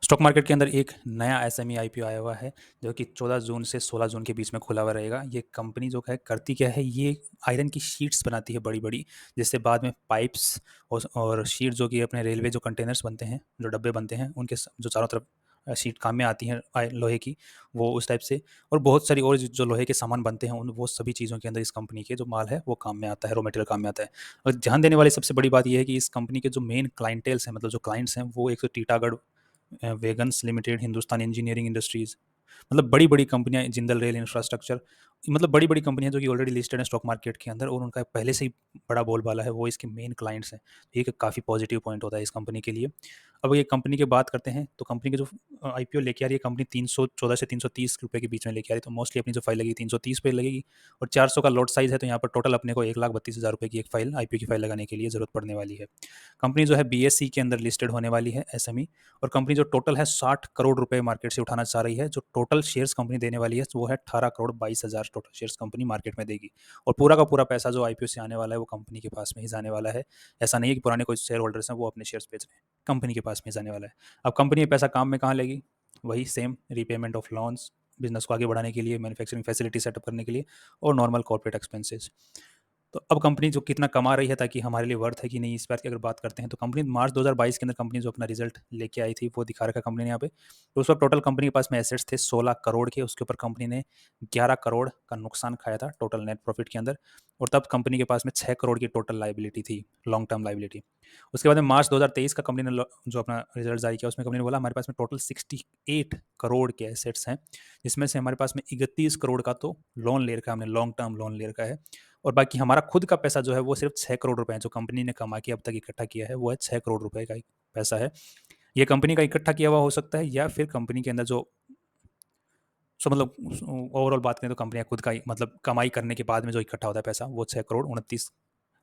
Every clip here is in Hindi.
स्टॉक मार्केट के अंदर एक नया एसएमई आईपीओ आया हुआ है, जो कि 14 जून से 16 जून के बीच में खुला हुआ रहेगा। ये कंपनी जो है करती क्या है, ये आयरन की शीट्स बनाती है बड़ी-बड़ी, जिससे बाद में पाइप्स और शीट जो कि अपने रेलवे जो कंटेनर्स बनते हैं, जो डब्बे बनते हैं, उनके जो चारों तरफ शीट काम में आती हैं लोहे की, वो उस टाइप से। और बहुत सारी और जो लोहे के सामान बनते हैं, उन वो सभी चीज़ों के अंदर इस कंपनी के जो माल है वो काम में आता है, रॉ मटेरियल काम में आता है। और ध्यान देने वाली सबसे बड़ी बात ये है कि इस कंपनी के जो मेन क्लाइंटेल्स हैं, मतलब जो क्लाइंट्स हैं, वो एक तो Titagarh vegans limited, Hindustan engineering industries, मतलब बड़ी-बड़ी कंपनियाँ, जिंदल रेल इंफ्रास्ट्रक्चर, मतलब बड़ी-बड़ी कंपनियाँ जो कि ऑलरेडी लिस्टेड हैं स्टॉक मार्केट के अंदर और उनका पहले से ही बड़ा बोलबाला है, वो इसके मेन क्लाइंट्स हैं। ये एक काफ़ी पॉजिटिव पॉइंट होता है इस कंपनी के लिए। अब ये कंपनी की बात करते हैं, तो कंपनी के जो आईपीओ लेके आ रही है कंपनी, 314 से ₹330 के बीच में लेके आ रही है, तो मोस्टली अपनी जो फाइल लगेगी 330 पे लगेगी। और 400 का लॉट साइज़ है, तो यहाँ पर टोटल अपने को ₹1,32,000 की एक फाइल, आईपीओ की फाइल लगाने के लिए ज़रूरत पड़ने वाली है। कंपनी जो है बीएसई के अंदर लिस्टेड होने वाली है, एसएमई। और कंपनी जो टोटल है 60 करोड़ रुपए मार्केट से उठाना चाह रही है। जो टोटल शेयर्स कंपनी देने वाली है, वो है 18 करोड़ 22 हज़ार टोटल शेयर्स कंपनी मार्केट में देगी। और पूरा का पूरा पैसा जो आईपीओ से आने वाला है, वो कंपनी के पास में ही जाने वाला है। ऐसा नहीं है कि पुराने कोई शेयर होल्डर्स हैं, वो अपने शेयर्स बेच रहे हैं, कंपनी के पास में ही जाने वाला है। अब कंपनी ये पैसा काम में कहाँ लेगी? वही same repayment of loans, business को आगे बढ़ाने के लिए, मैन्युफैक्चरिंग फैसिलिटी सेटअप करने के लिए और नॉर्मल कॉर्पोरेट एक्सपेंसेस। तो अब कंपनी जो कितना कमा रही है, ताकि हमारे लिए वर्थ है कि नहीं, इस बात की अगर बात करते हैं, तो कंपनी मार्च 2022 के अंदर कंपनी जो अपना रिजल्ट लेके आई थी, वो दिखा रखा है कंपनी ने यहाँ पे। तो उस वक्त टोटल कंपनी के पास में एसेट्स थे 16 करोड़ के, उसके ऊपर कंपनी ने 11 करोड़ का नुकसान खाया था टोटल नेट प्रॉफिट के अंदर। और तब कंपनी के पास में 6 करोड़ की टोटल लाइबिलिटी थी, लॉन्ग टर्म लाइबिलिटी। उसके बाद में मार्च 2023 का कंपनी ने जो अपना रिजल्ट जारी किया, उसमें कंपनी ने बोला हमारे पास में टोटल 68 करोड़ के एसेट्स हैं, जिसमें से हमारे पास में 31 करोड़ का तो लोन ले रखा है, हमने लॉन्ग टर्म लोन ले रखा है। और बाकी हमारा खुद का पैसा जो है, वो सिर्फ 6 करोड़ रुपए है, जो कंपनी ने कमा के अब तक इकट्ठा किया है, वो है 6 करोड़ रुपए का पैसा है। ये कंपनी का इकट्ठा किया हुआ हो सकता है, या फिर कंपनी के अंदर जो मतलब ओवरऑल बात करें, तो कंपनियां खुद का मतलब कमाई करने के बाद में जो इकट्ठा होता है पैसा, वो 6 करोड़ 29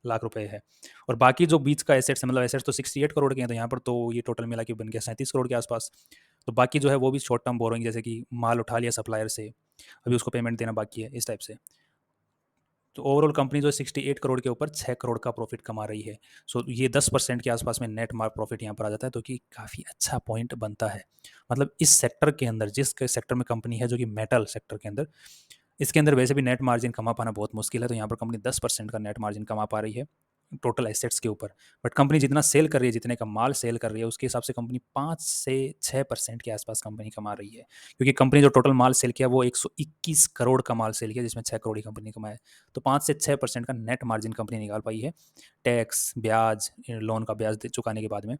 लाख रुपए है। और बाकी जो बीच का एसेट्स है, मतलब एसेट्स तो 68 करोड़ के हैं, तो यहाँ पर तो ये टोटल मिला के बन गया 37 करोड़ के आसपास। तो बाकी जो है वो भी शॉर्ट टर्म बोरोइंग, जैसे कि माल उठा लिया सप्लायर से, अभी उसको पेमेंट देना बाकी है, इस टाइप से। तो ओवरऑल कंपनी जो 68 करोड़ के ऊपर 6 करोड़ का प्रॉफिट कमा रही है। सो ये 10% के आसपास में नेट मार्क प्रॉफिट यहाँ पर आ जाता है, तो कि काफ़ी अच्छा पॉइंट बनता है। मतलब इस सेक्टर के अंदर, जिस सेक्टर में कंपनी है, जो कि मेटल सेक्टर के अंदर, इसके अंदर वैसे भी नेट मार्जिन कमा पाना बहुत मुश्किल है, तो यहाँ पर कंपनी 10% का नेट मार्जिन कमा पा रही है टोटल एसेट्स के ऊपर। बट कंपनी जितना सेल कर रही है, जितने का माल सेल कर रही है, उसके हिसाब से कंपनी 5 से 6% के आसपास कंपनी कमा रही है। क्योंकि कंपनी जो टोटल माल सेल किया, वो 121 करोड़ का माल सेल किया, जिसमें 6 करोड़ की कंपनी कमाए। तो 5 से 6% का नेट मार्जिन कंपनी निकाल पाई है, टैक्स, ब्याज, लोन का ब्याज चुकाने के बाद में।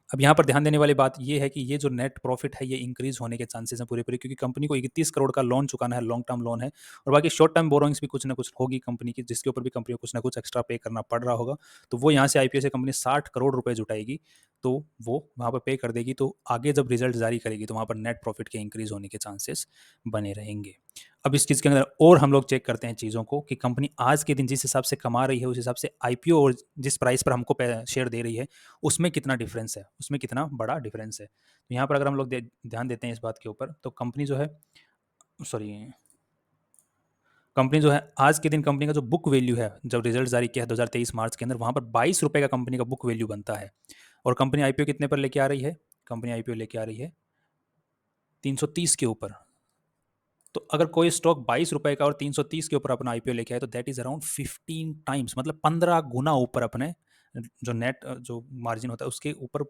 अब यहाँ पर ध्यान देने वाली बात ये है कि ये जो नेट प्रॉफिट है, ये इंक्रीज होने के चांसेस हैं पूरे पूरे, क्योंकि कंपनी को 31 करोड़ का लोन चुकाना है, लॉन्ग टर्म लोन है। और बाकी शॉर्ट टर्म बोरोइंग्स भी कुछ ना कुछ होगी कंपनी की, जिसके ऊपर भी कंपनी को कुछ ना कुछ एक्स्ट्रा पे करना पड़ रहा होगा। तो वो यहाँ से आईपीओ से कंपनी 60 करोड़ रुपए जुटाएगी, तो वो वहाँ पर पे कर देगी। तो आगे जब रिजल्ट जारी करेगी, तो वहाँ पर नेट प्रॉफिट के इंक्रीज होने के चांसेस बने रहेंगे। अब इस चीज़ के अंदर और हम लोग चेक करते हैं चीज़ों को, कि कंपनी आज के दिन जिस हिसाब से कमा रही है, उस हिसाब से आईपीओ और जिस प्राइस पर हमको शेयर दे रही है, उसमें कितना डिफरेंस है, उसमें कितना बड़ा डिफरेंस है। तो यहाँ पर अगर हम लोग ध्यान देते हैं इस बात के ऊपर, तो कंपनी जो है, सॉरी, कंपनी जो है आज के दिन, कंपनी का जो बुक वैल्यू है, जब रिजल्ट जारी किया है 2023 मार्च के अंदर, वहाँ पर 22 रुपये का कंपनी का बुक वैल्यू बनता है। और कंपनी आईपीओ कितने पर लेके आ रही है? कंपनी आईपीओ लेके आ रही है 330 के ऊपर। तो अगर कोई स्टॉक 22 रुपए का और 330 के ऊपर अपना आईपीओ लेके आए, तो दैट इज अराउंड 15 टाइम्स, मतलब 15 गुना ऊपर अपने जो नेट जो मार्जिन होता है, उसके ऊपर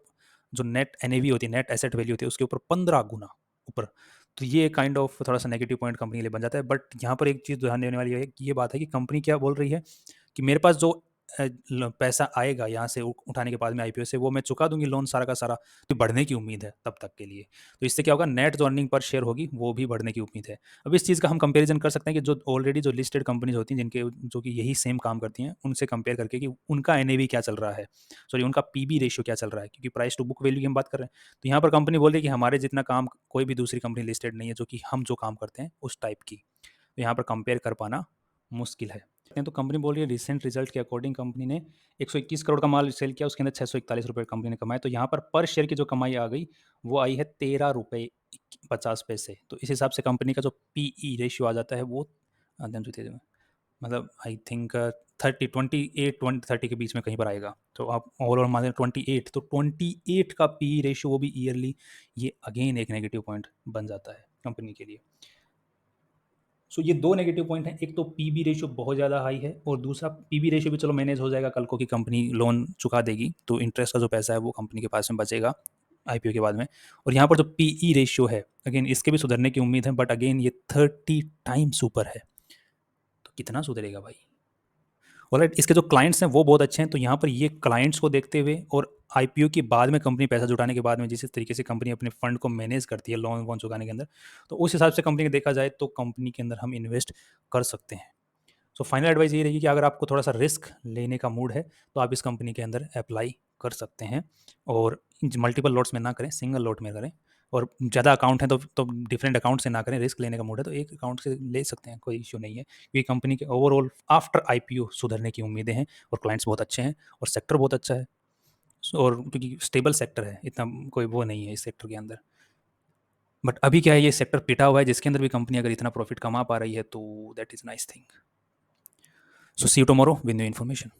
जो नेट एनएवी होती है, नेट एसेट वैल्यू होती है, उसके ऊपर 15 गुना ऊपर। तो ये काइंड ऑफ थोड़ा सा नेगेटिव पॉइंट कंपनी के लिए बन जाता है। बट यहाँ पर एक चीज़ ध्यान देने वाली है कि ये बात है कि कंपनी क्या बोल रही है, कि मेरे पास जो पैसा आएगा यहाँ से उठाने के बाद में आईपीओ से, वो मैं चुका दूंगी लोन सारा का सारा। तो बढ़ने की उम्मीद है तब तक के लिए। तो इससे क्या होगा, नेट जो अर्निंग पर शेयर होगी, वो भी बढ़ने की उम्मीद है। अब इस चीज़ का हम कंपैरिजन कर सकते हैं कि जो ऑलरेडी जो लिस्टेड कंपनीज होती हैं, जिनके जो कि यही सेम काम करती हैं, उनसे कंपेयर करके कि उनका एनएवी क्या चल रहा है, सॉरी, उनका पीबी रेशियो क्या चल रहा है, क्योंकि प्राइस टू बुक वैल्यू की हम बात कर रहे हैं। तो यहाँ पर कंपनी बोल रही है कि हमारे जितना काम कोई भी दूसरी कंपनी लिस्टेड नहीं है, जो कि हम जो काम करते हैं उस टाइप की। तो यहाँ पर कंपेयर कर पाना मुश्किल है। तो कंपनी बोल रही है रिसेंट रिजल्ट के अकॉर्डिंग कंपनी ने 121 करोड़ का माल सेल किया, उसके अंदर 641 रुपये कंपनी ने कमाए। तो यहाँ पर शेयर की जो कमाई आ गई, वो आई है 13 रुपये 50 पैसे। तो इस हिसाब से कंपनी का जो पीई रेशियो आ जाता है, वो मतलब आई थिंक 28-30 के बीच में कहीं पर आएगा। तो आप ओवरऑल मान लें 28, तो 28 का पी रेशियो वो भी ईयरली, ये अगेन एक नेगेटिव पॉइंट बन जाता है कंपनी के लिए। सो ये दो नेगेटिव पॉइंट हैं, एक तो पीबी रेशियो बहुत ज़्यादा हाई है, और दूसरा पीबी रेशियो भी चलो मैनेज हो जाएगा कल को कि कंपनी लोन चुका देगी, तो इंटरेस्ट का जो पैसा है वो कंपनी के पास में बचेगा आईपीओ के बाद में। और यहाँ पर जो पीई रेशियो है, अगेन इसके भी सुधरने की उम्मीद है, बट अगेन ये 30 टाइम्स ऊपर है, तो कितना सुधरेगा भाई। ऑलराइट, इसके जो क्लाइंट्स हैं वो बहुत अच्छे हैं, तो यहाँ पर ये क्लाइंट्स को देखते हुए और आईपीओ के बाद में कंपनी पैसा जुटाने के बाद में जिस तरीके से कंपनी अपने फंड को मैनेज करती है लोन वोन चुकाने के अंदर, तो उस हिसाब से कंपनी को देखा जाए तो कंपनी के अंदर हम इन्वेस्ट कर सकते हैं। सो फाइनल एडवाइस ये रहेगी कि अगर आपको थोड़ा सा रिस्क लेने का मूड है तो आप इस कंपनी के अंदर अप्लाई कर सकते हैं, और मल्टीपल लॉट्स में ना करें, सिंगल लॉट में करें, और ज़्यादा अकाउंट हैं तो डिफरेंट अकाउंट से ना करें, रिस्क लेने का मूड है तो एक अकाउंट से ले सकते हैं, कोई इश्यू नहीं है, क्योंकि कंपनी के ओवरऑल आफ्टर आईपीओ सुधरने की उम्मीदें हैं, और क्लाइंट्स बहुत अच्छे हैं, और सेक्टर बहुत अच्छा है, और क्योंकि स्टेबल सेक्टर है, इतना कोई वो नहीं है इस सेक्टर के अंदर। बट अभी क्या है, ये सेक्टर पिटा हुआ है, जिसके अंदर भी कंपनी अगर इतना प्रॉफिट कमा पा रही है तो that is nice thing. So see you tomorrow with new information.